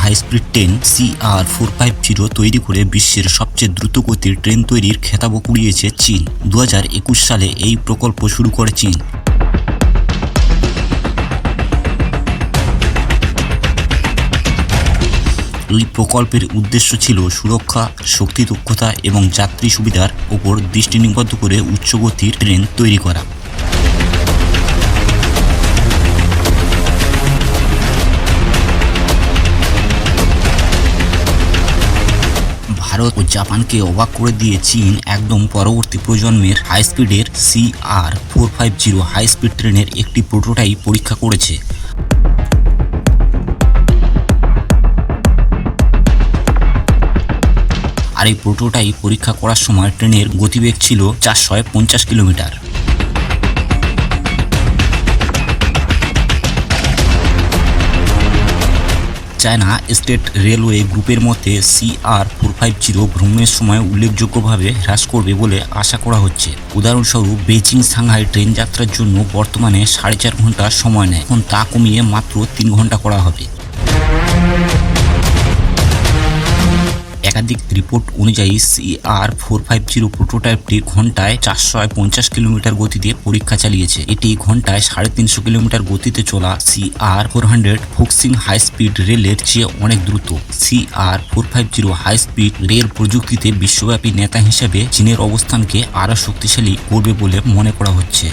High speed train CR450 তৈরি করে বিশ্বের সবচেয়ে দ্রুতগতির ট্রেন তৈরির খেতাবও কুড়িয়েছে চীন। 2021 সালে এই প্রকল্প শুরু করে চীন। এই প্রকল্পের উদ্দেশ্য ছিল সুরক্ষা, শক্তি দক্ষতা এবং যাত্রী সুবিধার উপর দৃষ্টি নিবদ্ধ করে উচ্চগতির ট্রেন তৈরি করা। ভারত ও জাপানকে অবাক করে দিয়ে চীন একদম পরবর্তী প্রজন্মের হাই স্পিডের CR450 হাই স্পিড ট্রেনের একটি প্রোটোটাইপ পরীক্ষা করেছে। আর এই প্রোটোটাইপ পরীক্ষা করার সময় ট্রেনের গতিবেগ ছিল 450 কিলোমিটার। চায়না স্টেট রেলওয়ে গ্রুপের মতে CR450 ভ্রমণের সময় উল্লেখযোগ্যভাবে হ্রাস করবে বলে আশা করা হচ্ছে। উদাহরণস্বরূপ বেজিং সাংহাই ট্রেন যাত্রার জন্য বর্তমানে 4.5 ঘন্টা সময় নেয়, এখন তা কমিয়ে মাত্র 3 ঘন্টা করা হবে। একাধিক রিপোর্ট অনুযায়ী CR450 প্রোটোটাইপটি ঘন্টায় 450 কিলোমিটার গতিতে পরীক্ষা চালিয়েছে। এটি ঘন্টায় 350 কিলোমিটার গতিতে চলা CR400 ফোক্সিং হাই স্পিড রেলের চেয়ে অনেক দ্রুত। CR450 হাই স্পিড রেল প্রযুক্তিতে বিশ্বব্যাপী নেতা হিসেবে চীনের অবস্থানকে আরও শক্তিশালী করবে বলে মনে করা হচ্ছে।